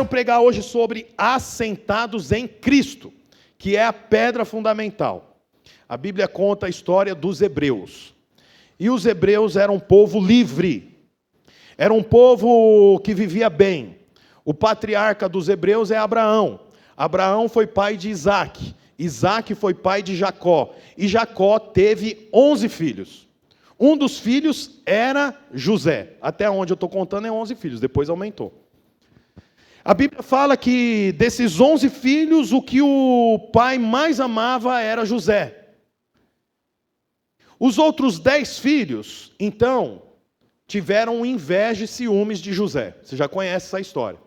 quero pregar hoje sobre assentados em Cristo, que é a pedra fundamental. A Bíblia conta a história dos hebreus. E os hebreus eram um povo livre. Era um povo que vivia bem. O patriarca dos hebreus é Abraão. Abraão foi pai de Isaac. Isaac foi pai de Jacó. E Jacó teve 11 filhos. Um dos filhos era José. Até onde eu estou contando é 11 filhos, depois aumentou. A Bíblia fala que desses 11 filhos, o que o pai mais amava era José. Os outros 10 filhos, então, tiveram inveja e ciúmes de José. Você já conhece essa história.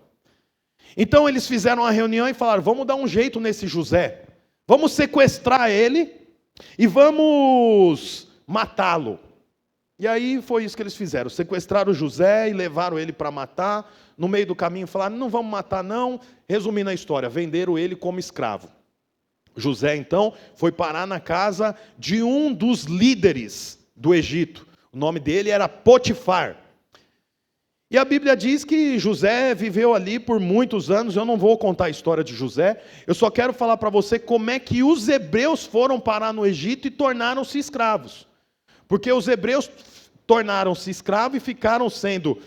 Então eles fizeram uma reunião e falaram: vamos dar um jeito nesse José. Vamos sequestrar ele e vamos matá-lo. E aí foi isso que eles fizeram. Sequestraram José e levaram ele para matar. No meio do caminho falaram: não vamos matar não. Resumindo a história, venderam ele como escravo. José então foi parar na casa de um dos líderes do Egito. O nome dele era Potifar. E a Bíblia diz que José viveu ali por muitos anos. Eu não vou contar a história de José. Eu só quero falar para você como é que os hebreus foram parar no Egito e tornaram-se escravos. Porque os hebreus tornaram-se escravos e ficaram sendo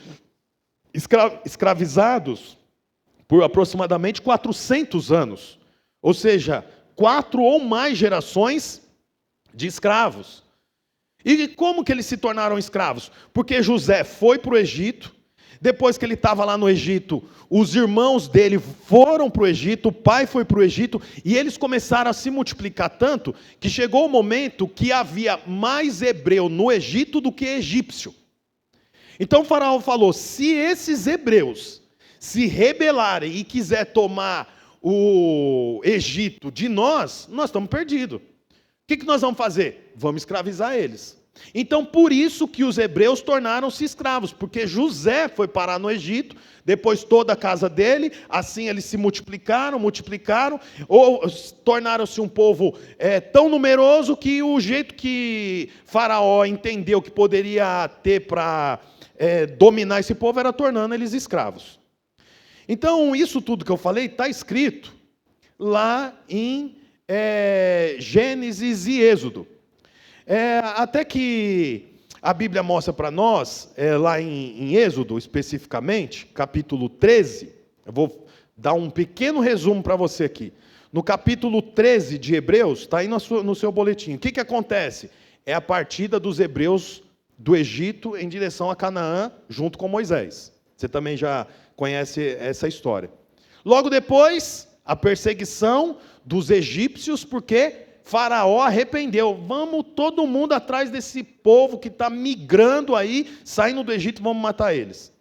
escravizados por aproximadamente 400 anos. Ou seja, 4 ou mais gerações de escravos. E como que eles se tornaram escravos? Porque José foi para o Egito. Depois que ele estava lá no Egito, os irmãos dele foram para o Egito, o pai foi para o Egito, e eles começaram a se multiplicar tanto, que chegou o momento que havia mais hebreu no Egito do que egípcio. Então o faraó falou: se esses hebreus se rebelarem e quiser tomar o Egito de nós estamos perdidos. O que nós vamos fazer? Vamos escravizar eles. Então, por isso que os hebreus tornaram-se escravos, porque José foi parar no Egito, depois toda a casa dele, assim eles se multiplicaram, ou tornaram-se um povo tão numeroso que o jeito que Faraó entendeu que poderia ter para dominar esse povo era tornando eles escravos. Então, isso tudo que eu falei está escrito lá em Gênesis e Êxodo. Até que a Bíblia mostra para nós, lá em Êxodo especificamente, capítulo 13, eu vou dar um pequeno resumo para você aqui. No capítulo 13 de Hebreus, está aí no seu boletim. O que acontece? É a partida dos hebreus do Egito em direção a Canaã, junto com Moisés. Você também já conhece essa história. Logo depois, a perseguição dos egípcios, porque Faraó arrependeu. Vamos todo mundo atrás desse povo que está migrando aí, saindo do Egito, vamos matar eles.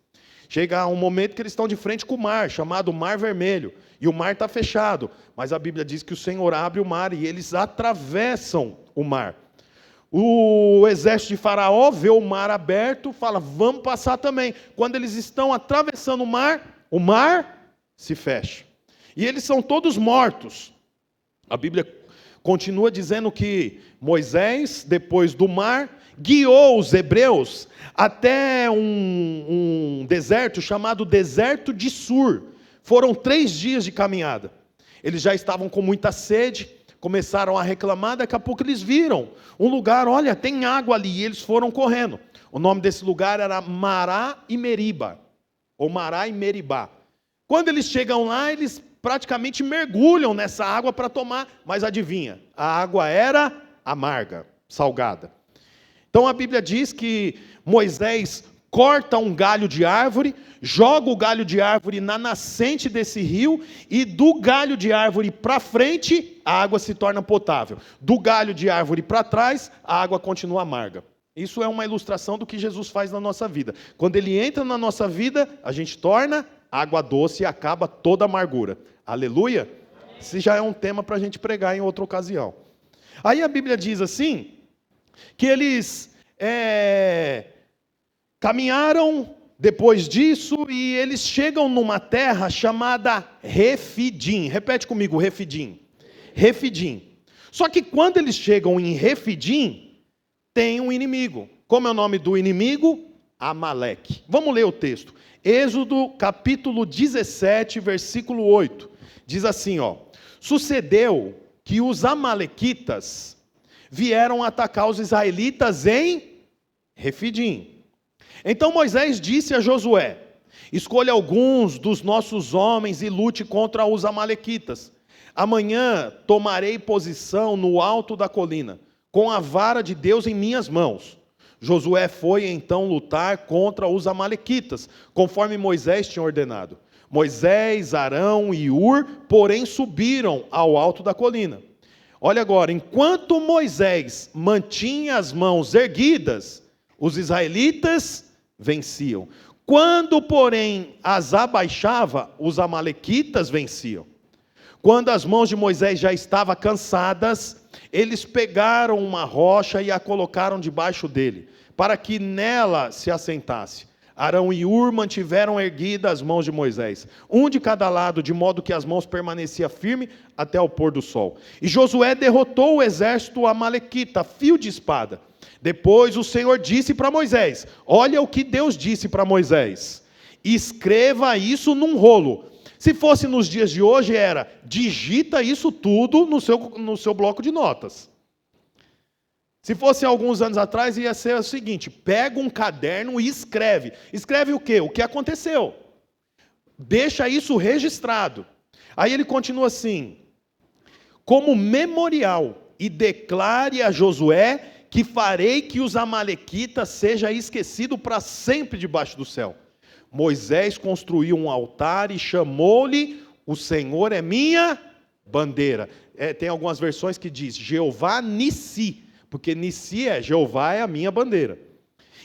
Chega um momento que eles estão de frente com o mar, chamado Mar Vermelho. E o mar está fechado. Mas a Bíblia diz que o Senhor abre o mar e eles atravessam o mar. O exército de Faraó vê o mar aberto, fala: vamos passar também. Quando eles estão atravessando o mar se fecha. E eles são todos mortos. A Bíblia continua dizendo que Moisés, depois do mar, guiou os hebreus até um deserto chamado Deserto de Sur. Foram 3 dias de caminhada. Eles já estavam com muita sede, começaram a reclamar, daqui a pouco eles viram um lugar: olha, tem água ali, e eles foram correndo. O nome desse lugar era Mará e Meriba, ou Mará e Meribá. Quando eles chegam lá, eles praticamente mergulham nessa água para tomar, mas adivinha, a água era amarga, salgada. Então a Bíblia diz que Moisés corta um galho de árvore, joga o galho de árvore na nascente desse rio, e do galho de árvore para frente, a água se torna potável. Do galho de árvore para trás, a água continua amarga. Isso é uma ilustração do que Jesus faz na nossa vida. Quando ele entra na nossa vida, a gente torna água doce e acaba toda a amargura. Aleluia? Esse já é um tema para a gente pregar em outra ocasião. Aí a Bíblia diz assim, que eles caminharam depois disso e eles chegam numa terra chamada Refidim. Repete comigo, Refidim. Refidim. Só que quando eles chegam em Refidim, tem um inimigo. Como é o nome do inimigo? Amaleque. Vamos ler o texto. Êxodo capítulo 17, versículo 8. Diz assim, ó: sucedeu que os amalequitas vieram atacar os israelitas em Refidim. Então Moisés disse a Josué: escolha alguns dos nossos homens e lute contra os amalequitas. Amanhã tomarei posição no alto da colina, com a vara de Deus em minhas mãos. Josué foi então lutar contra os amalequitas, conforme Moisés tinha ordenado. Moisés, Arão e Ur, porém, subiram ao alto da colina. Olha agora, enquanto Moisés mantinha as mãos erguidas, os israelitas venciam. Quando, porém, as abaixava, os amalequitas venciam. Quando as mãos de Moisés já estavam cansadas, eles pegaram uma rocha e a colocaram debaixo dele, para que nela se assentasse. Arão e Ur mantiveram erguidas as mãos de Moisés, um de cada lado, de modo que as mãos permaneciam firmes até o pôr do sol. E Josué derrotou o exército amalequita, a fio de espada. Depois o Senhor disse para Moisés, olha o que Deus disse para Moisés: escreva isso num rolo. Se fosse nos dias de hoje, era: digita isso tudo no seu bloco de notas. Se fosse alguns anos atrás, ia ser o seguinte: pega um caderno e escreve. Escreve o quê? O que aconteceu. Deixa isso registrado. Aí ele continua assim: como memorial, e declare a Josué que farei que os amalequitas sejam esquecidos para sempre debaixo do céu. Moisés construiu um altar e chamou-lhe: o Senhor é minha bandeira. Tem algumas versões que diz Jeová Nissi, porque Nissi Jeová é a minha bandeira.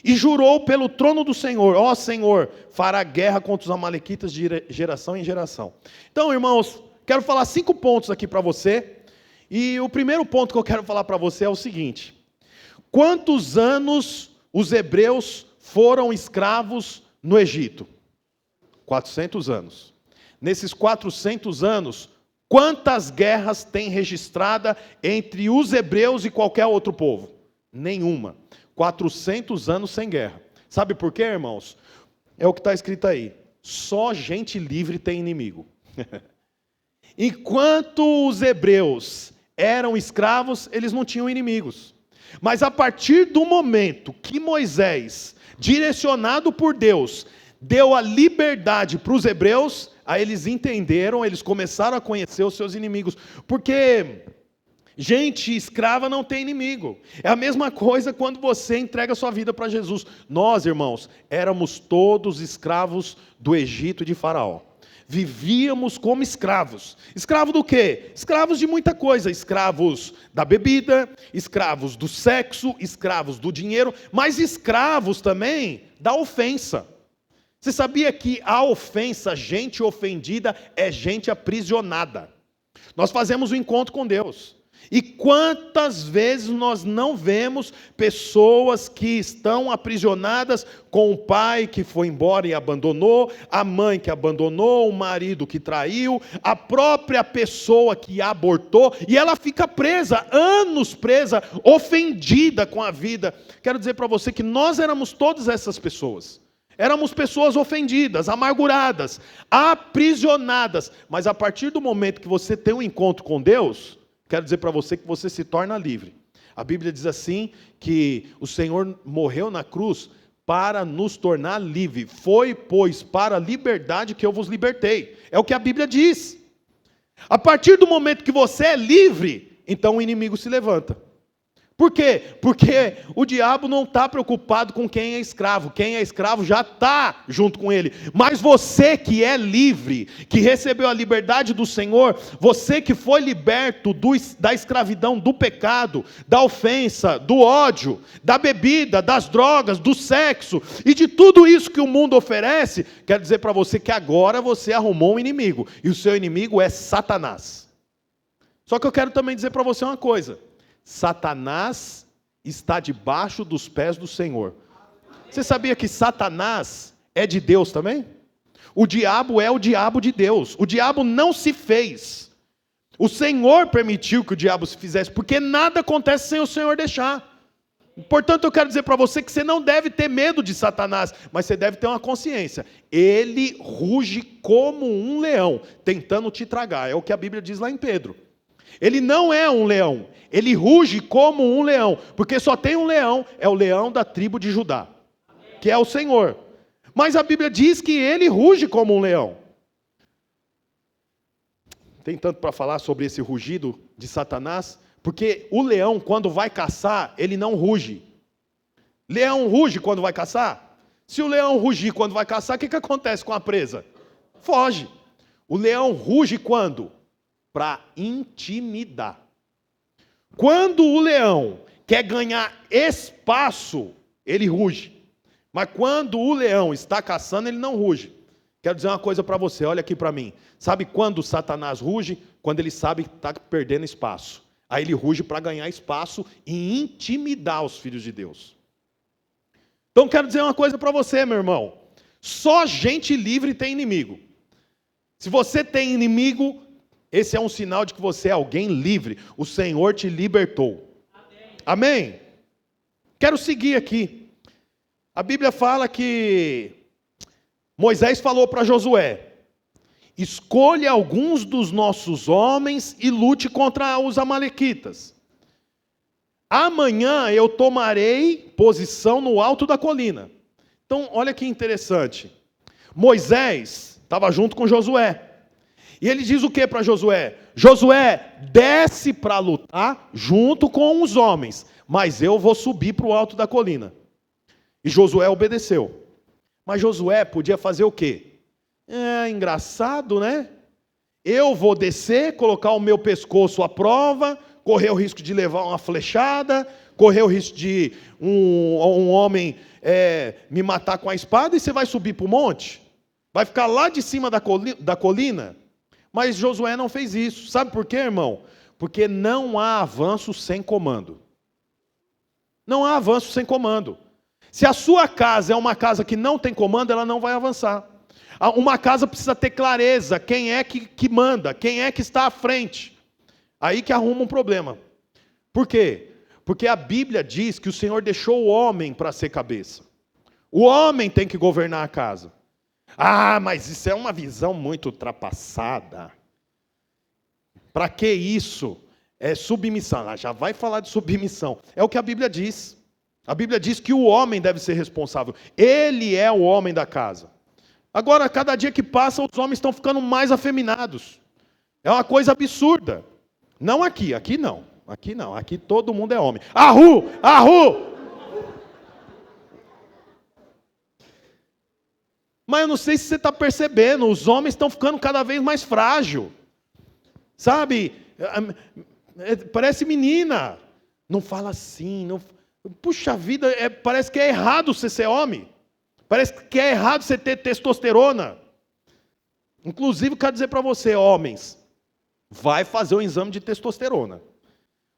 E jurou pelo trono do Senhor: ó Senhor, fará guerra contra os amalequitas de geração em geração. Então, irmãos, quero falar 5 pontos aqui para você. E o primeiro ponto que eu quero falar para você é o seguinte: quantos anos os hebreus foram escravos no Egito? 400 anos. Nesses 400 anos, quantas guerras tem registrada entre os hebreus e qualquer outro povo? Nenhuma. 400 anos sem guerra. Sabe por quê, irmãos? É o que está escrito aí: só gente livre tem inimigo. Enquanto os hebreus eram escravos, eles não tinham inimigos. Mas a partir do momento que Moisés, direcionado por Deus, deu a liberdade para os hebreus, aí eles entenderam, eles começaram a conhecer os seus inimigos. Porque gente escrava não tem inimigo. É a mesma coisa quando você entrega sua vida para Jesus. Nós, irmãos, éramos todos escravos do Egito de Faraó. Vivíamos como escravos. Escravo do quê? Escravos de muita coisa. Escravos da bebida, escravos do sexo, escravos do dinheiro, mas escravos também da ofensa. Você sabia que a ofensa, gente ofendida, é gente aprisionada? Nós fazemos um encontro com Deus. E quantas vezes nós não vemos pessoas que estão aprisionadas com o pai que foi embora e abandonou, a mãe que abandonou, o marido que traiu, a própria pessoa que abortou, e ela fica presa, anos presa, ofendida com a vida. Quero dizer para você que nós éramos todas essas pessoas. Éramos pessoas ofendidas, amarguradas, aprisionadas. Mas a partir do momento que você tem um encontro com Deus, quero dizer para você que você se torna livre. A Bíblia diz assim, que o Senhor morreu na cruz para nos tornar livres. Foi, pois, para a liberdade que eu vos libertei. É o que a Bíblia diz. A partir do momento que você é livre, então o inimigo se levanta. Por quê? Porque o diabo não está preocupado com quem é escravo. Quem é escravo já está junto com ele. Mas você que é livre, que recebeu a liberdade do Senhor, você que foi liberto da escravidão, do pecado, da ofensa, do ódio, da bebida, das drogas, do sexo e de tudo isso que o mundo oferece, quero dizer para você que agora você arrumou um inimigo. E o seu inimigo é Satanás. Só que eu quero também dizer para você uma coisa: Satanás está debaixo dos pés do Senhor. Você sabia que Satanás é de Deus também? O diabo é o diabo de Deus. O diabo não se fez. O Senhor permitiu que o diabo se fizesse, porque nada acontece sem o Senhor deixar. Portanto, eu quero dizer para você que você não deve ter medo de Satanás, mas você deve ter uma consciência. Ele ruge como um leão, tentando te tragar. É o que a Bíblia diz lá em Pedro. Ele não é um leão, ele ruge como um leão, porque só tem um leão, é o leão da tribo de Judá, que é o Senhor. Mas a Bíblia diz que ele ruge como um leão. Tem tanto para falar sobre esse rugido de Satanás, porque o leão, quando vai caçar, ele não ruge. Leão ruge quando vai caçar? Se o leão rugir quando vai caçar, o que acontece com a presa? Foge. O leão ruge quando? Para intimidar. Quando o leão quer ganhar espaço, ele ruge. Mas quando o leão está caçando, ele não ruge. Quero dizer uma coisa para você, olha aqui para mim. Sabe quando Satanás ruge? Quando ele sabe que está perdendo espaço. Aí ele ruge para ganhar espaço e intimidar os filhos de Deus. Então quero dizer uma coisa para você, meu irmão. Só gente livre tem inimigo. Se você tem inimigo, esse é um sinal de que você é alguém livre. O Senhor te libertou. Amém? Quero seguir aqui. A Bíblia fala que Moisés falou para Josué: escolha alguns dos nossos homens e lute contra os amalequitas. Amanhã eu tomarei posição no alto da colina. Então, olha que interessante. Moisés estava junto com Josué. E ele diz o que para Josué? Josué, desce para lutar junto com os homens, mas eu vou subir para o alto da colina. E Josué obedeceu. Mas Josué podia fazer o quê? Engraçado, né? Eu vou descer, colocar o meu pescoço à prova, correr o risco de levar uma flechada, correr o risco de um homem me matar com a espada, e você vai subir para o monte? Vai ficar lá de cima da colina? Mas Josué não fez isso. Sabe por quê, irmão? Porque não há avanço sem comando. Não há avanço sem comando. Se a sua casa é uma casa que não tem comando, ela não vai avançar. Uma casa precisa ter clareza, quem é que manda, quem é que está à frente. Aí que arruma um problema. Por quê? Porque a Bíblia diz que o Senhor deixou o homem para ser cabeça. O homem tem que governar a casa. Mas isso é uma visão muito ultrapassada. Para que isso? É submissão. Já vai falar de submissão. É o que a Bíblia diz. A Bíblia diz que o homem deve ser responsável. Ele é o homem da casa. Agora, cada dia que passa, os homens estão ficando mais afeminados. É uma coisa absurda. Não aqui não. Aqui não. Aqui todo mundo é homem. Arru! Arru! Mas eu não sei se você está percebendo, os homens estão ficando cada vez mais frágeis. Sabe? Parece menina. Não fala assim. Não... Puxa vida, parece que é errado você ser homem. Parece que é errado você ter testosterona. Inclusive, quero dizer para você, homens, vai fazer um exame de testosterona.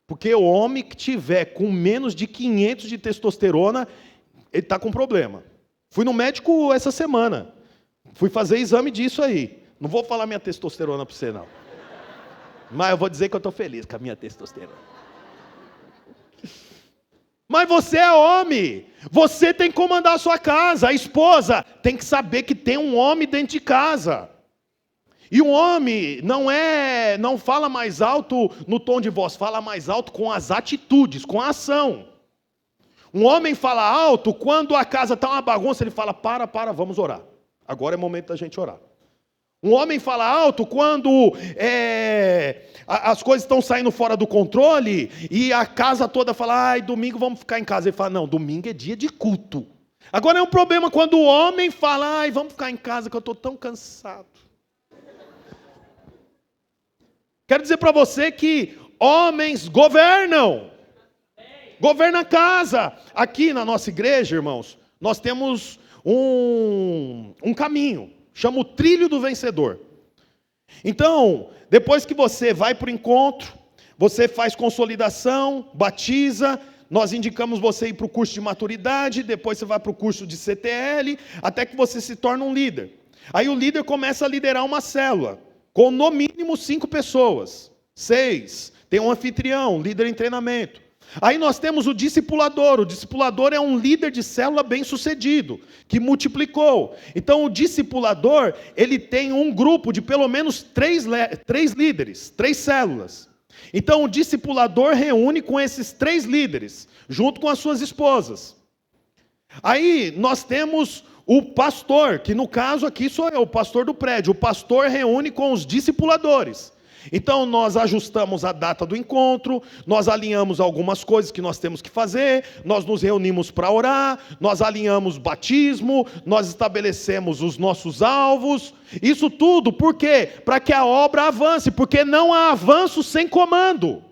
Porque o homem que tiver com menos de 500 de testosterona, ele está com problema. Fui no médico essa semana. Fui fazer exame disso aí. Não vou falar minha testosterona para você, não. Mas eu vou dizer que eu estou feliz com a minha testosterona. Mas você é homem. Você tem que comandar a sua casa. A esposa tem que saber que tem um homem dentro de casa. E um homem não fala mais alto no tom de voz, fala mais alto com as atitudes, com a ação. Um homem fala alto quando a casa está uma bagunça, ele fala, para, vamos orar. Agora é momento da gente orar. Um homem fala alto quando as coisas estão saindo fora do controle e a casa toda fala, domingo vamos ficar em casa. Ele fala, não, domingo é dia de culto. Agora é um problema quando o homem fala, vamos ficar em casa que eu estou tão cansado. Quero dizer para você que homens governam. Governa a casa. Aqui na nossa igreja, irmãos, nós temos um caminho. Chama o trilho do vencedor. Então, depois que você vai para o encontro, você faz consolidação, batiza, nós indicamos você ir para o curso de maturidade, depois você vai para o curso de CTL, até que você se torna um líder. Aí o líder começa a liderar uma célula, com no mínimo 5 pessoas, 6, tem um anfitrião, líder em treinamento. Aí nós temos o discipulador. O discipulador é um líder de célula bem-sucedido, que multiplicou. Então o discipulador, ele tem um grupo de pelo menos três líderes, 3 células. Então o discipulador reúne com esses 3 líderes, junto com as suas esposas. Aí nós temos o pastor, que no caso aqui sou eu, o pastor do prédio. O pastor reúne com os discipuladores. Então nós ajustamos a data do encontro, nós alinhamos algumas coisas que nós temos que fazer, nós nos reunimos para orar, nós alinhamos batismo, nós estabelecemos os nossos alvos. Isso tudo por quê? Para que a obra avance, porque não há avanço sem comando.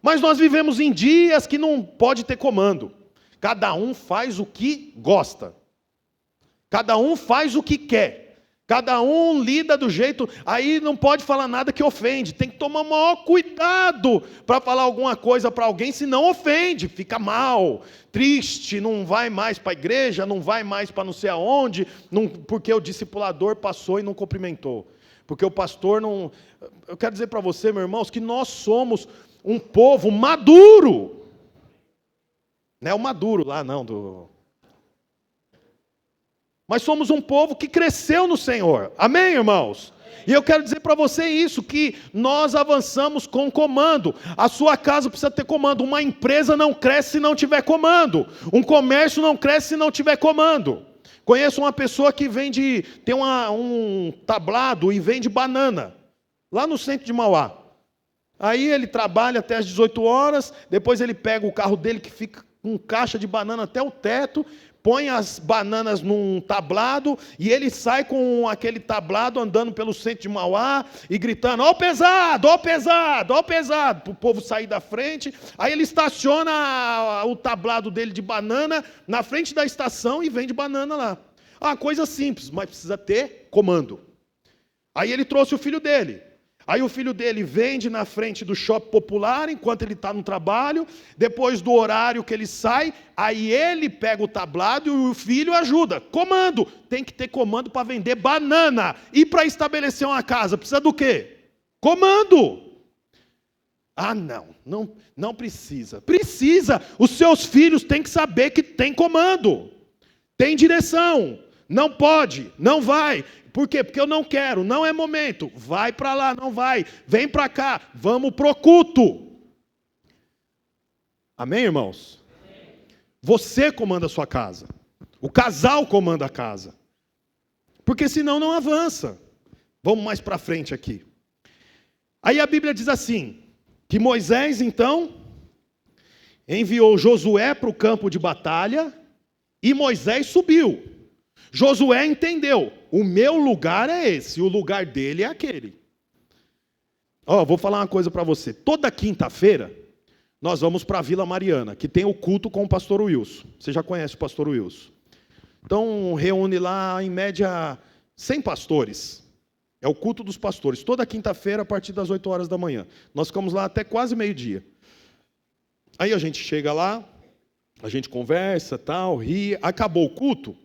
Mas nós vivemos em dias que não pode ter comando. Cada um faz o que gosta. Cada um faz o que quer. Cada um lida do jeito, aí não pode falar nada que ofende. Tem que tomar o maior cuidado para falar alguma coisa para alguém, senão ofende, fica mal, triste, não vai mais para a igreja, não vai mais para não sei aonde, porque o discipulador passou e não cumprimentou. Porque o pastor não... Eu quero dizer para você, meus irmãos, que nós somos um povo maduro. Não é o maduro lá, não, Mas somos um povo que cresceu no Senhor. Amém, irmãos? E eu quero dizer para você isso, que nós avançamos com comando. A sua casa precisa ter comando. Uma empresa não cresce se não tiver comando. Um comércio não cresce se não tiver comando. Conheço uma pessoa que tem um tablado e vende banana, lá no centro de Mauá. Aí ele trabalha até as 18 horas, depois ele pega o carro dele que fica com caixa de banana até o teto, põe as bananas num tablado e ele sai com aquele tablado andando pelo centro de Mauá e gritando: ó o pesado, ó o pesado, ó o pesado, para o povo sair da frente. Aí ele estaciona o tablado dele de banana na frente da estação e vende banana lá. Ah, coisa simples, mas precisa ter comando. Aí ele trouxe o filho dele. Aí o filho dele vende na frente do shopping popular, enquanto ele está no trabalho, depois do horário que ele sai, aí ele pega o tablado e o filho ajuda. Comando, tem que ter comando para vender banana. E para estabelecer uma casa, precisa do quê? Comando. Ah, não precisa. Precisa, os seus filhos têm que saber que tem comando, tem direção, não pode, não vai. Por quê? Porque eu não quero, não é momento. Vai para lá, não vai. Vem para cá, vamos pro culto. Amém, irmãos? Amém. Você comanda a sua casa. O casal comanda a casa. Porque senão não avança. Vamos mais para frente aqui. Aí a Bíblia diz assim, que Moisés então enviou Josué para o campo de batalha e Moisés subiu. Josué entendeu, o meu lugar é esse, o lugar dele é aquele. Vou falar uma coisa para você. Toda quinta-feira, nós vamos para a Vila Mariana, que tem o culto com o pastor Wilson. Você já conhece o pastor Wilson. Então, reúne lá, em média, 100 pastores. É o culto dos pastores. Toda quinta-feira, a partir das 8 horas da manhã. Nós ficamos lá até quase meio-dia. Aí a gente chega lá, a gente conversa, tal, ri. Acabou o culto,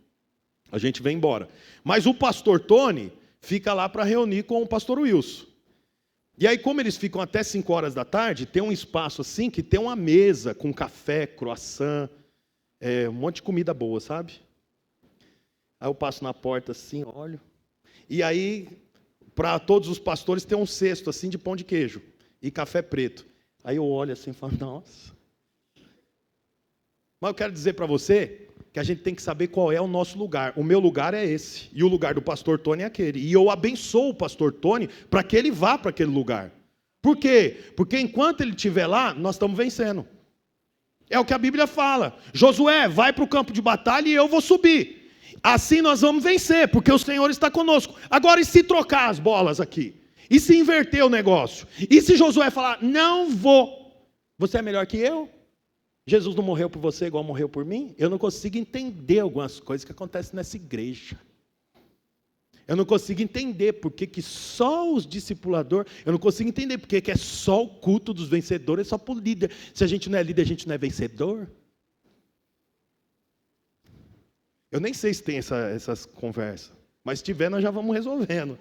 a gente vem embora. Mas o pastor Tony fica lá para reunir com o pastor Wilson. E aí, como eles ficam até 5 horas da tarde, tem um espaço assim que tem uma mesa com café, croissant, um monte de comida boa, sabe? Aí eu passo na porta assim, olho. E aí, para todos os pastores, tem um cesto assim de pão de queijo e café preto. Aí eu olho assim e falo, nossa. Mas eu quero dizer para você que a gente tem que saber qual é o nosso lugar. O meu lugar é esse. E o lugar do pastor Tony é aquele. E eu abençoo o pastor Tony para que ele vá para aquele lugar. Por quê? Porque enquanto ele estiver lá, nós estamos vencendo. É o que a Bíblia fala. Josué, vai para o campo de batalha e eu vou subir. Assim nós vamos vencer, porque o Senhor está conosco. Agora, e se trocar as bolas aqui? E se inverter o negócio? E se Josué falar, não vou? Você é melhor que eu? Jesus não morreu por você igual morreu por mim? Eu não consigo entender algumas coisas que acontecem nessa igreja. Eu não consigo entender porque que só os discipuladores... Eu não consigo entender porque que é só o culto dos vencedores, é só para o líder. Se a gente não é líder, a gente não é vencedor? Eu nem sei se tem essas conversas. Mas se tiver, nós já vamos resolvendo.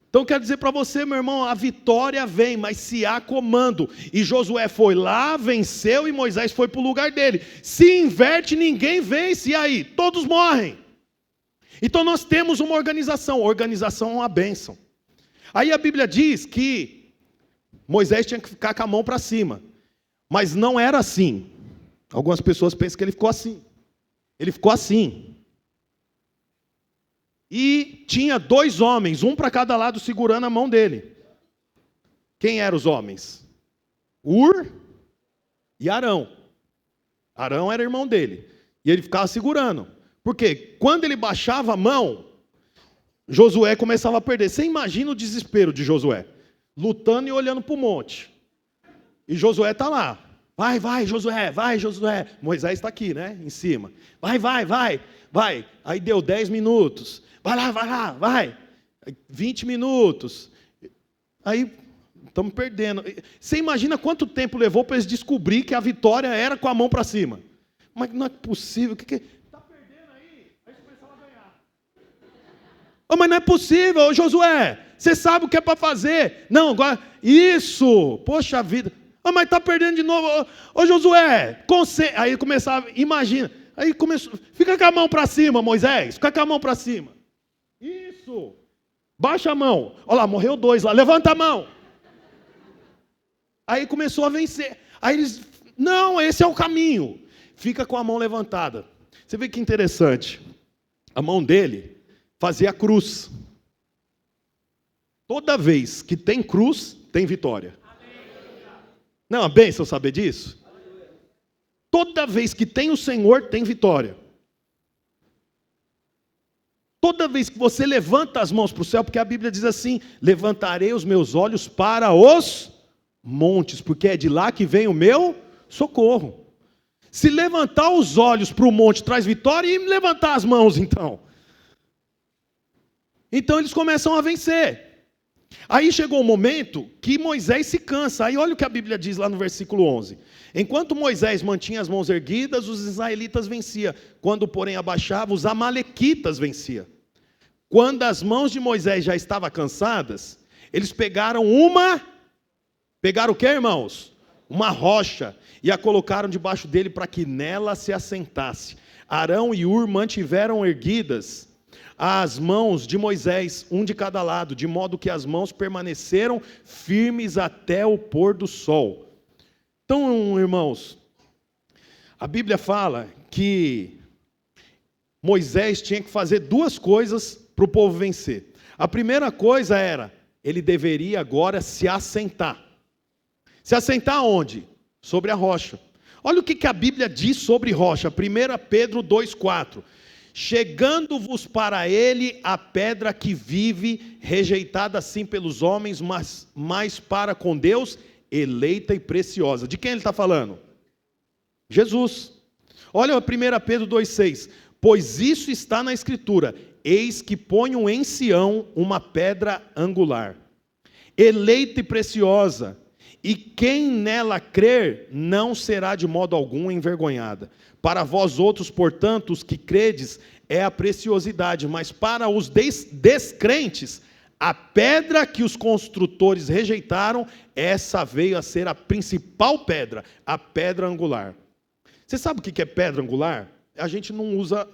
Então quero dizer para você, meu irmão, a vitória vem, mas se há comando. E Josué foi lá, venceu, e Moisés foi para o lugar dele. Se inverte, ninguém vence, e aí? Todos morrem. Então nós temos uma organização. Organização é uma bênção. Aí a Bíblia diz que Moisés tinha que ficar com a mão para cima. Mas não era assim. Algumas pessoas pensam que ele ficou assim. Ele ficou assim. E tinha 2 homens, um para cada lado, segurando a mão dele. Quem eram os homens? Ur e Arão. Arão era irmão dele. E ele ficava segurando. Porque quando ele baixava a mão, Josué começava a perder. Você imagina o desespero de Josué. Lutando e olhando para o monte. E Josué está lá. Vai, Josué, vai, Josué. Moisés está aqui, né? Em cima. Vai. Aí deu 10 minutos. Vai lá. 20 minutos. Aí, estamos perdendo. Você imagina quanto tempo levou para eles descobrir que a vitória era com a mão para cima? Mas não é possível. Está perdendo aí? Aí eles começaram a ganhar. Mas não é possível, Josué. Você sabe o que é para fazer. Não, agora, isso. Poxa vida. Mas está perdendo de novo. Josué, aí começava, imagina. Aí começou, fica com a mão para cima, Moisés. Fica com a mão para cima. Isso. Baixa a mão. Olha lá, morreu 2 lá. Levanta a mão. Aí começou a vencer. Aí eles, não, esse é o caminho. Fica com a mão levantada. Você vê que interessante. A mão dele fazia a cruz. Toda vez que tem cruz, tem vitória. Não é uma bênção saber disso? Toda vez que tem o Senhor, tem vitória. Toda vez que você levanta as mãos para o céu, porque a Bíblia diz assim, levantarei os meus olhos para os montes, porque é de lá que vem o meu socorro. Se levantar os olhos para o monte traz vitória, e levantar as mãos então? Então eles começam a vencer. Aí chegou o momento que Moisés se cansa. Aí olha o que a Bíblia diz lá no versículo 11. Enquanto Moisés mantinha as mãos erguidas, os israelitas venciam. Quando, porém, abaixava, os amalequitas venciam. Quando as mãos de Moisés já estavam cansadas, eles pegaram o que, irmãos? Uma rocha, e a colocaram debaixo dele para que nela se assentasse. Arão e Ur mantiveram erguidas as mãos de Moisés, um de cada lado, de modo que as mãos permaneceram firmes até o pôr do sol. Então, irmãos, a Bíblia fala que Moisés tinha que fazer 2 coisas para o povo vencer. A primeira coisa era, ele deveria agora se assentar. Se assentar onde? Sobre a rocha. Olha o que a Bíblia diz sobre rocha. 1 Pedro 2,4. Chegando-vos para ele a pedra que vive, rejeitada assim pelos homens, mas para com Deus, eleita e preciosa. De quem ele está falando? Jesus. Olha 1 Pedro 2,6. Pois isso está na Escritura, eis que ponho em Sião uma pedra angular, eleita e preciosa, e quem nela crer não será de modo algum envergonhada. Para vós outros, portanto, os que credes, é a preciosidade, mas para os descrentes, a pedra que os construtores rejeitaram, essa veio a ser a principal pedra, a pedra angular. Você sabe o que é pedra angular? A gente não usa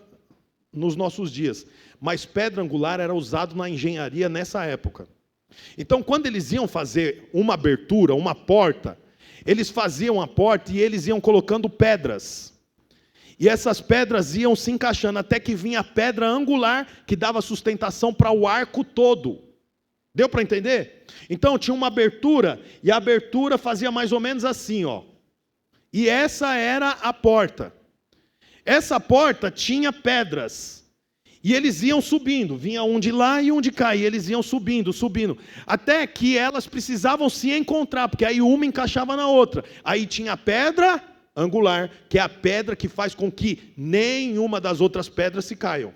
nos nossos dias, mas pedra angular era usado na engenharia nessa época. Então, quando eles iam fazer uma abertura, uma porta, eles faziam a porta e eles iam colocando pedras. E essas pedras iam se encaixando até que vinha a pedra angular que dava sustentação para o arco todo. Deu para entender? Então tinha uma abertura e a abertura fazia mais ou menos assim, ó. E essa era a porta. Essa porta tinha pedras. E eles iam subindo, vinha um de lá e um de cá, e eles iam subindo, até que elas precisavam se encontrar, porque aí uma encaixava na outra. Aí tinha a pedra angular, que é a pedra que faz com que nenhuma das outras pedras se caiam.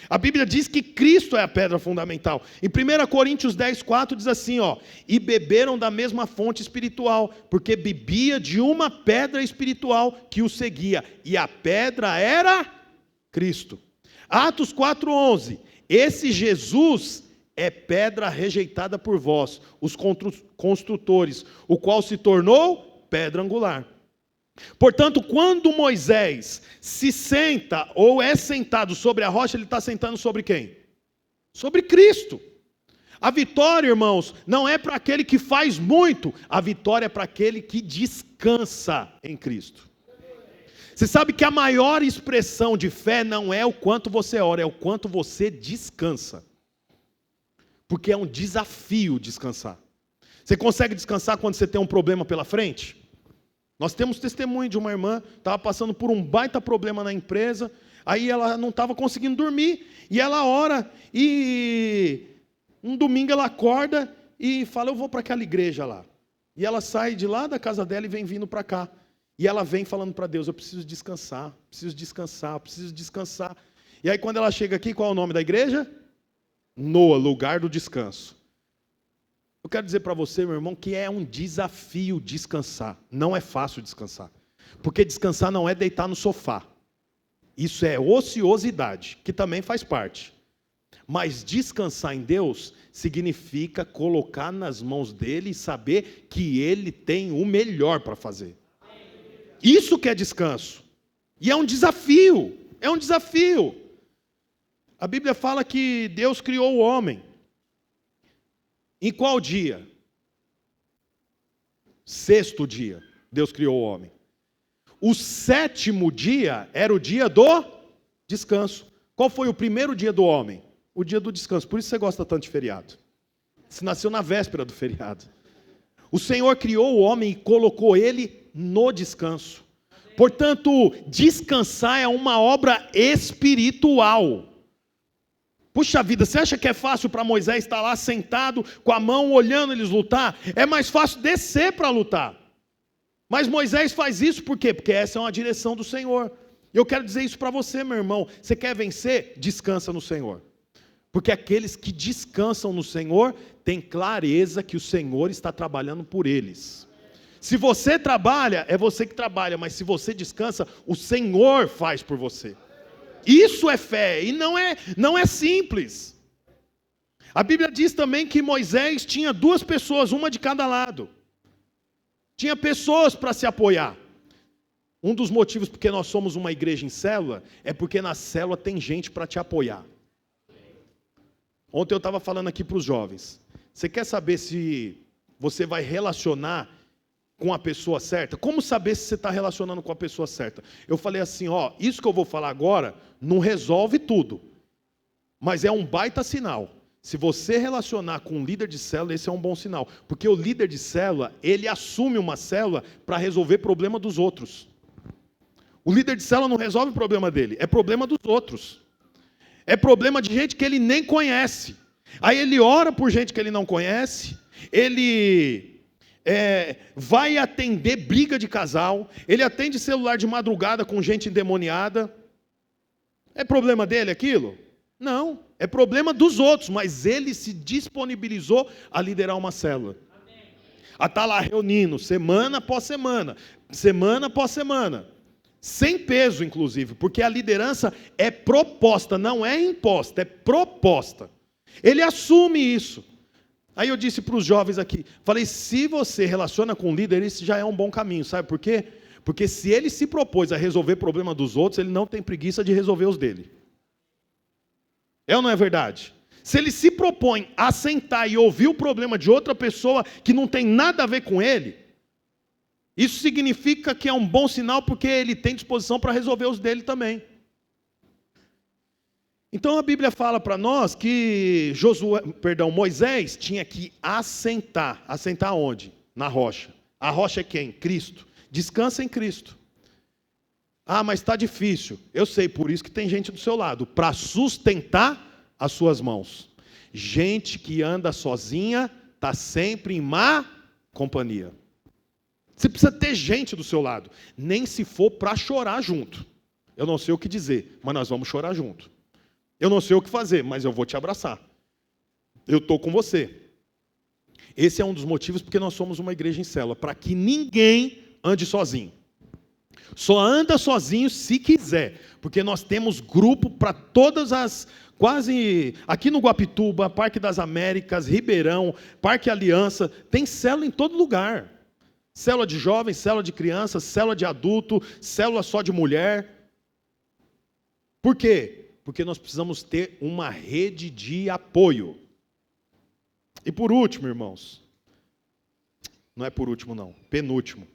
A Bíblia diz que Cristo é a pedra fundamental. Em 1 Coríntios 10,4 diz assim, ó, e beberam da mesma fonte espiritual, porque bebia de uma pedra espiritual que o seguia, e a pedra era Cristo. Atos 4,11, esse Jesus é pedra rejeitada por vós, os construtores, o qual se tornou pedra angular. Portanto, quando Moisés se senta ou é sentado sobre a rocha, ele está sentando sobre quem? Sobre Cristo. A vitória, irmãos, não é para aquele que faz muito, a vitória é para aquele que descansa em Cristo. Você sabe que a maior expressão de fé não é o quanto você ora, é o quanto você descansa. Porque é um desafio descansar. Você consegue descansar quando você tem um problema pela frente? Nós temos testemunho de uma irmã, estava passando por um baita problema na empresa, aí ela não estava conseguindo dormir, e ela ora, e um domingo ela acorda e fala, eu vou para aquela igreja lá. E ela sai de lá da casa dela e vem vindo para cá. E ela vem falando para Deus, eu preciso descansar, preciso descansar, preciso descansar. E aí quando ela chega aqui, qual é o nome da igreja? Noa, lugar do descanso. Eu quero dizer para você, meu irmão, que é um desafio descansar. Não é fácil descansar. Porque descansar não é deitar no sofá. Isso é ociosidade, que também faz parte. Mas descansar em Deus significa colocar nas mãos dele e saber que ele tem o melhor para fazer. Isso que é descanso. E é um desafio. É um desafio. A Bíblia fala que Deus criou o homem. Em qual dia? Sexto dia, Deus criou o homem. O sétimo dia era o dia do descanso. Qual foi o primeiro dia do homem? O dia do descanso. Por isso você gosta tanto de feriado. Você nasceu na véspera do feriado. O Senhor criou o homem e colocou ele no descanso. Portanto, descansar é uma obra espiritual. Puxa vida, você acha que é fácil para Moisés estar lá sentado, com a mão olhando eles lutar? É mais fácil descer para lutar. Mas Moisés faz isso por quê? Porque essa é uma direção do Senhor. Eu quero dizer isso para você, meu irmão. Você quer vencer? Descansa no Senhor. Porque aqueles que descansam no Senhor, têm clareza que o Senhor está trabalhando por eles. Se você trabalha, é você que trabalha, mas se você descansa, o Senhor faz por você. Isso é fé, e não é simples. A Bíblia diz também que Moisés tinha duas pessoas, uma de cada lado. Tinha pessoas para se apoiar. Um dos motivos porque nós somos uma igreja em célula, é porque na célula tem gente para te apoiar. Ontem eu estava falando aqui para os jovens. Você quer saber se você vai relacionar com a pessoa certa? Como saber se você está relacionando com a pessoa certa? Eu falei assim, isso que eu vou falar agora não resolve tudo, mas é um baita sinal. Se você relacionar com um líder de célula, esse é um bom sinal, porque o líder de célula, ele assume uma célula para resolver problema dos outros. O líder de célula não resolve o problema dele, é problema dos outros. É problema de gente que ele nem conhece. Aí ele ora por gente que ele não conhece, ele vai atender briga de casal, ele atende celular de madrugada com gente endemoniada. É problema dele aquilo? Não, é problema dos outros, mas ele se disponibilizou a liderar uma célula. A estar lá reunindo, semana após semana, sem peso inclusive, porque a liderança é proposta, não é imposta, é proposta. Ele assume isso. Aí eu disse para os jovens aqui, falei, se você relaciona com o líder, isso já é um bom caminho, sabe por quê? Porque se ele se propôs a resolver o problema dos outros, ele não tem preguiça de resolver os dele. É ou não é verdade? Se ele se propõe a sentar e ouvir o problema de outra pessoa que não tem nada a ver com ele, isso significa que é um bom sinal porque ele tem disposição para resolver os dele também. Então a Bíblia fala para nós que Moisés tinha que assentar. Assentar onde? Na rocha. A rocha é quem? Cristo. Descansa em Cristo. Ah, mas está difícil. Eu sei, por isso que tem gente do seu lado, para sustentar as suas mãos. Gente que anda sozinha, está sempre em má companhia. Você precisa ter gente do seu lado. Nem se for para chorar junto. Eu não sei o que dizer, mas nós vamos chorar junto. Eu não sei o que fazer, mas eu vou te abraçar. Eu estou com você. Esse é um dos motivos porque nós somos uma igreja em célula, para que ninguém ande sozinho. Só anda sozinho se quiser, porque nós temos grupo para todas as, quase, aqui no Guapituba, Parque das Américas, Ribeirão, Parque Aliança, tem célula em todo lugar. Célula de jovens, célula de crianças, célula de adulto, célula só de mulher. Por quê? Porque nós precisamos ter uma rede de apoio. E por último, irmãos, não é por último não, penúltimo.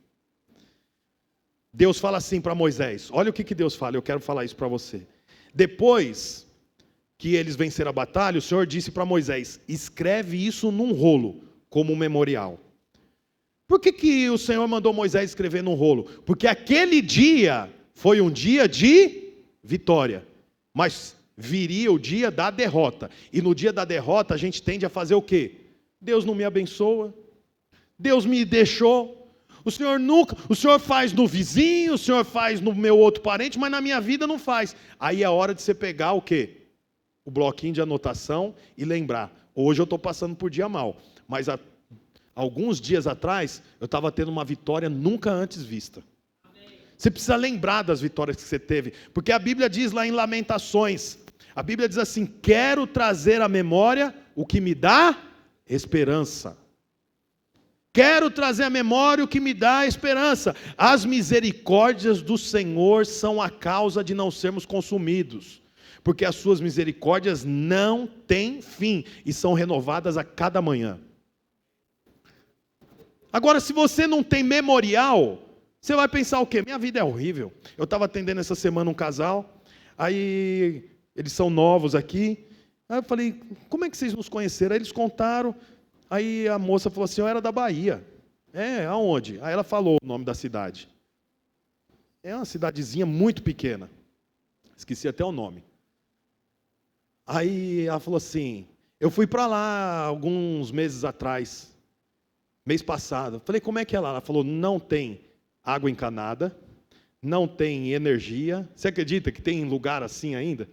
Deus fala assim para Moisés, olha o que Deus fala, eu quero falar isso para você. Depois que eles venceram a batalha, o Senhor disse para Moisés, escreve isso num rolo, como um memorial. Por que o Senhor mandou Moisés escrever num rolo? Porque aquele dia foi um dia de vitória, mas viria o dia da derrota. E no dia da derrota a gente tende a fazer o quê? Deus não me abençoa, Deus me deixou. O Senhor faz no vizinho, o Senhor faz no meu outro parente, mas na minha vida não faz. Aí é hora de você pegar o quê? O bloquinho de anotação e lembrar. Hoje eu estou passando por dia mal, mas alguns dias atrás eu estava tendo uma vitória nunca antes vista. Você precisa lembrar das vitórias que você teve, porque a Bíblia diz lá em Lamentações, a Bíblia diz assim, quero trazer à memória o que me dá esperança. Quero trazer à memória o que me dá esperança. As misericórdias do Senhor são a causa de não sermos consumidos, porque as suas misericórdias não têm fim e são renovadas a cada manhã. Agora, se você não tem memorial, você vai pensar o quê? Minha vida é horrível. Eu estava atendendo essa semana um casal, aí eles são novos aqui, aí eu falei, como é que vocês nos conheceram? Aí eles contaram. Aí a moça falou assim, eu era da Bahia. É, aonde? Aí ela falou o nome da cidade. É uma cidadezinha muito pequena. Esqueci até o nome. Aí ela falou assim, eu fui para lá alguns meses atrás, mês passado. Falei, como é que é lá? Ela falou, não tem água encanada, não tem energia. Você acredita que tem lugar assim ainda?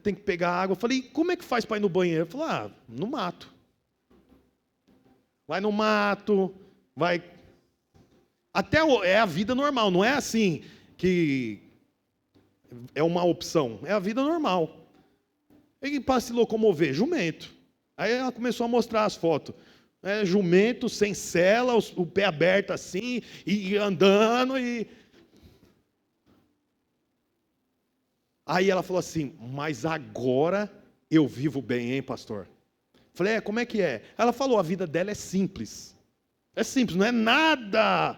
Tem que pegar água. Eu falei, como é que faz para ir no banheiro? Ela falou, no mato. Vai no mato, vai... Até é a vida normal, não é assim que é uma opção, é a vida normal. E para se locomover, jumento. Aí ela começou a mostrar as fotos. Jumento, sem sela, o pé aberto assim, e andando. Aí ela falou assim, mas agora eu vivo bem, hein, pastor? Falei, como é que é? Ela falou, a vida dela é simples. É simples, não é nada.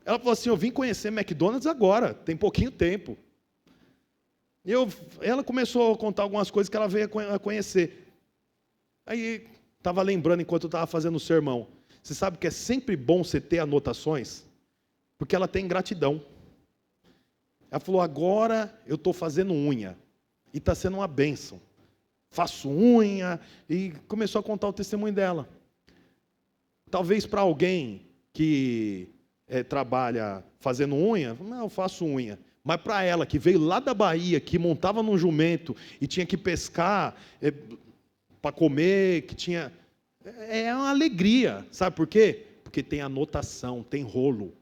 Ela falou assim, eu vim conhecer McDonald's agora, tem pouquinho tempo. Ela começou a contar algumas coisas que ela veio a conhecer. Aí, estava lembrando enquanto eu estava fazendo o sermão. Você sabe que é sempre bom você ter anotações? Porque ela tem gratidão. Ela falou, agora eu estou fazendo unha. E está sendo uma bênção. Faço unha, e começou a contar o testemunho dela. Talvez para alguém que trabalha fazendo unha, não, eu faço unha. Mas para ela, que veio lá da Bahia, que montava num jumento e tinha que pescar para comer, que tinha... É uma alegria, sabe por quê? Porque tem anotação, tem rolo.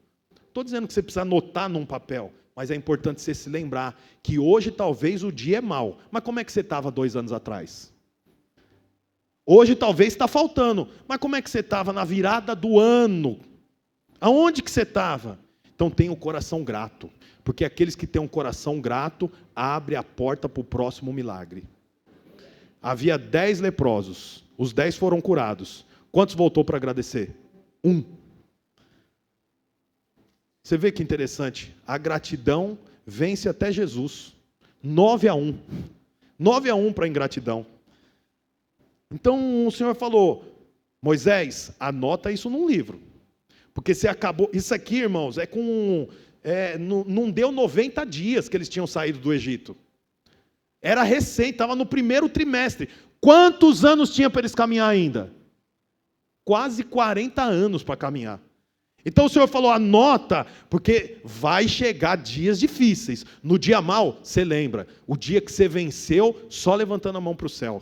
Estou dizendo que você precisa anotar num papel, mas é importante você se lembrar que hoje talvez o dia é mau. Mas como é que você estava 2 anos atrás? Hoje talvez está faltando. Mas como é que você estava na virada do ano? Aonde que você estava? Então tenha um coração grato. Porque aqueles que têm um coração grato, abre a porta para o próximo milagre. Havia 10 leprosos. Os 10 foram curados. Quantos voltou para agradecer? 1. Você vê que interessante, a gratidão vence até Jesus, 9-1, 9-1 para a ingratidão. Então o Senhor falou, Moisés, anota isso num livro, porque você acabou, isso aqui, irmãos, não deu 90 dias que eles tinham saído do Egito, era recente, estava no primeiro trimestre. Quantos anos tinha para eles caminhar ainda? Quase 40 anos para caminhar. Então o Senhor falou, anota, porque vai chegar dias difíceis. No dia mau, você lembra, o dia que você venceu, só levantando a mão para o céu.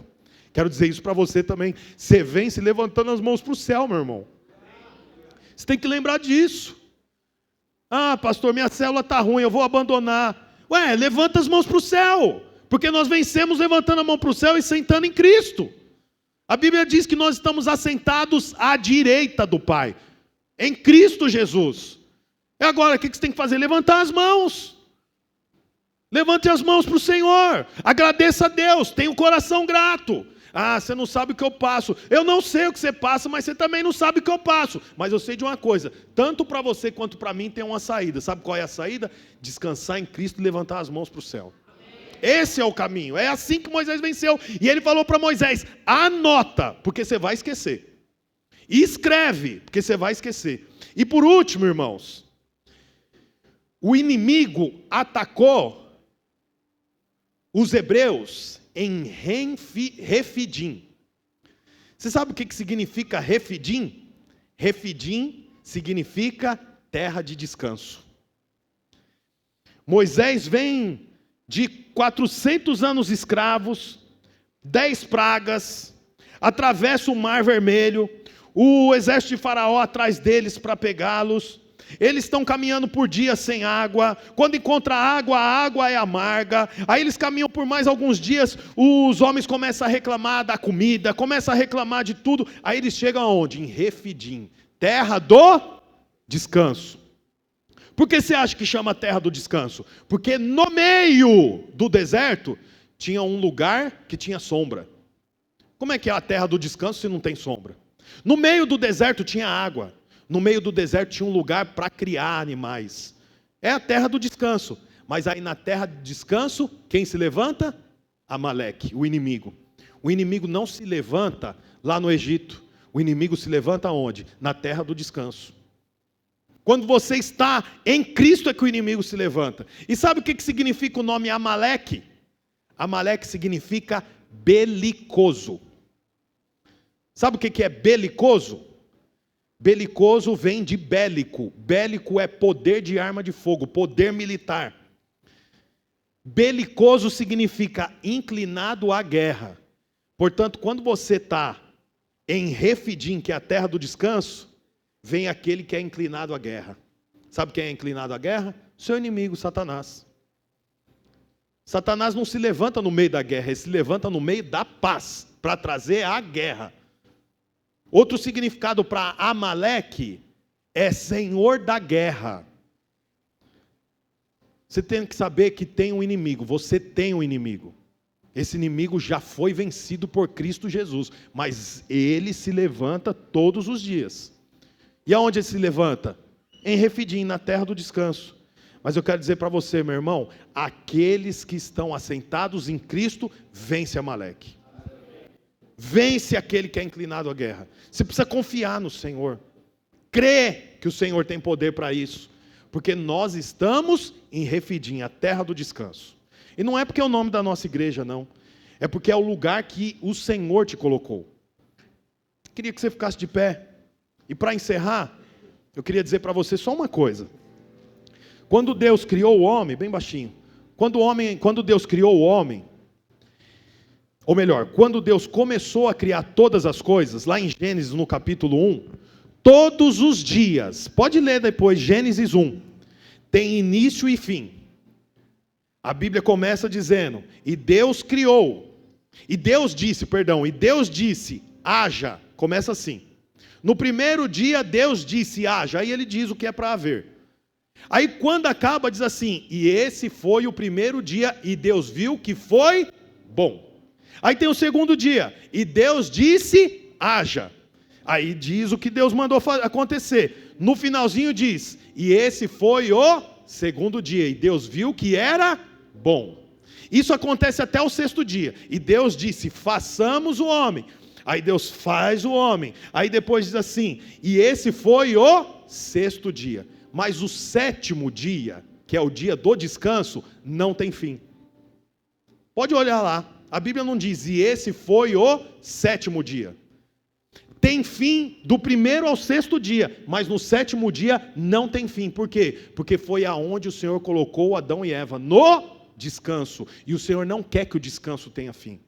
Quero dizer isso para você também, você vence levantando as mãos para o céu, meu irmão. Você tem que lembrar disso. Ah, pastor, minha célula está ruim, eu vou abandonar. Ué, levanta as mãos para o céu, porque nós vencemos levantando a mão para o céu e sentando em Cristo. A Bíblia diz que nós estamos assentados à direita do Pai, em Cristo Jesus. E agora, o que você tem que fazer? Levantar as mãos. Levante as mãos para o Senhor, agradeça a Deus, tenha um coração grato. Ah, você não sabe o que eu passo. Eu não sei o que você passa, mas você também não sabe o que eu passo. Mas eu sei de uma coisa, tanto para você quanto para mim tem uma saída. Sabe qual é a saída? Descansar em Cristo e levantar as mãos para o céu. Esse é o caminho, é assim que Moisés venceu. E ele falou para Moisés, anota, porque você vai esquecer. E escreve, porque você vai esquecer. E por último, irmãos, o inimigo atacou os hebreus em Refidim. Você sabe o que significa Refidim? Refidim significa terra de descanso. Moisés vem de 400 anos escravos, 10 pragas, atravessa o Mar Vermelho, o exército de Faraó atrás deles para pegá-los. Eles estão caminhando por dias sem água. Quando encontra água, a água é amarga. Aí eles caminham por mais alguns dias. Os homens começam a reclamar da comida, começam a reclamar de tudo. Aí eles chegam aonde? Em Refidim, terra do descanso. Por que você acha que chama terra do descanso? Porque no meio do deserto tinha um lugar que tinha sombra. Como é que é a terra do descanso se não tem sombra? No meio do deserto tinha água. No meio do deserto tinha um lugar para criar animais. É a terra do descanso. Mas aí na terra do descanso, quem se levanta? Amaleque, o inimigo. O inimigo não se levanta lá no Egito. O inimigo se levanta onde? Na terra do descanso. Quando você está em Cristo é que o inimigo se levanta. E sabe o que significa o nome Amaleque? Amaleque significa belicoso. Sabe o que é belicoso? Belicoso vem de bélico. Bélico é poder de arma de fogo, poder militar. Belicoso significa inclinado à guerra. Portanto, quando você está em Refidim, que é a terra do descanso, vem aquele que é inclinado à guerra. Sabe quem é inclinado à guerra? Seu inimigo, Satanás. Satanás não se levanta no meio da guerra, ele se levanta no meio da paz, para trazer a guerra. Outro significado para Amaleque é senhor da guerra. Você tem que saber que tem um inimigo, você tem um inimigo. Esse inimigo já foi vencido por Cristo Jesus, mas ele se levanta todos os dias. E aonde ele se levanta? Em Refidim, na terra do descanso. Mas eu quero dizer para você, meu irmão, aqueles que estão assentados em Cristo, vence Amaleque. Vence aquele que é inclinado à guerra. Você precisa confiar no Senhor. Crer que o Senhor tem poder para isso. Porque nós estamos em Refidim, a terra do descanso. E não é porque é o nome da nossa igreja, não. É porque é o lugar que o Senhor te colocou. Queria que você ficasse de pé. E para encerrar, eu queria dizer para você só uma coisa. Quando Deus criou o homem, bem baixinho. Quando Deus criou o homem, ou melhor, quando Deus começou a criar todas as coisas, lá em Gênesis no capítulo 1, todos os dias, pode ler depois Gênesis 1, tem início e fim. A Bíblia começa dizendo, e Deus disse, haja, começa assim. No primeiro dia Deus disse, haja, aí ele diz o que é para haver. Aí quando acaba diz assim, e esse foi o primeiro dia, e Deus viu que foi bom. Aí tem o segundo dia, e Deus disse, haja. Aí diz o que Deus mandou acontecer. No finalzinho diz, e esse foi o segundo dia, e Deus viu que era bom. Isso acontece até o sexto dia, e Deus disse, façamos o homem. Aí Deus faz o homem. Aí depois diz assim, e esse foi o sexto dia. Mas o sétimo dia, que é o dia do descanso, não tem fim. Pode olhar lá. A Bíblia não diz, e esse foi o sétimo dia. Tem fim do primeiro ao sexto dia, mas no sétimo dia não tem fim. Por quê? Porque foi aonde o Senhor colocou Adão e Eva, no descanso. E o Senhor não quer que o descanso tenha fim.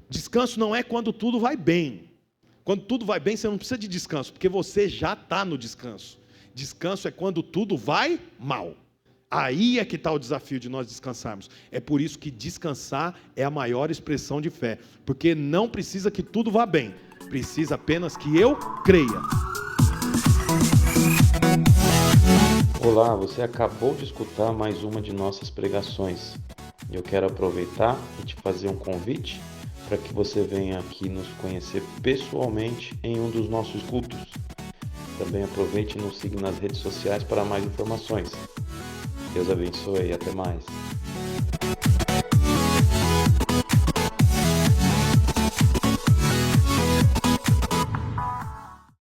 Descanso não é quando tudo vai bem. Quando tudo vai bem, você não precisa de descanso, porque você já está no descanso. Descanso é quando tudo vai mal. Aí é que está o desafio de nós descansarmos. É por isso que descansar é a maior expressão de fé. Porque não precisa que tudo vá bem. Precisa apenas que eu creia. Olá, você acabou de escutar mais uma de nossas pregações. Eu quero aproveitar e te fazer um convite para que você venha aqui nos conhecer pessoalmente em um dos nossos cultos. Também aproveite e nos siga nas redes sociais para mais informações. Deus abençoe e até mais.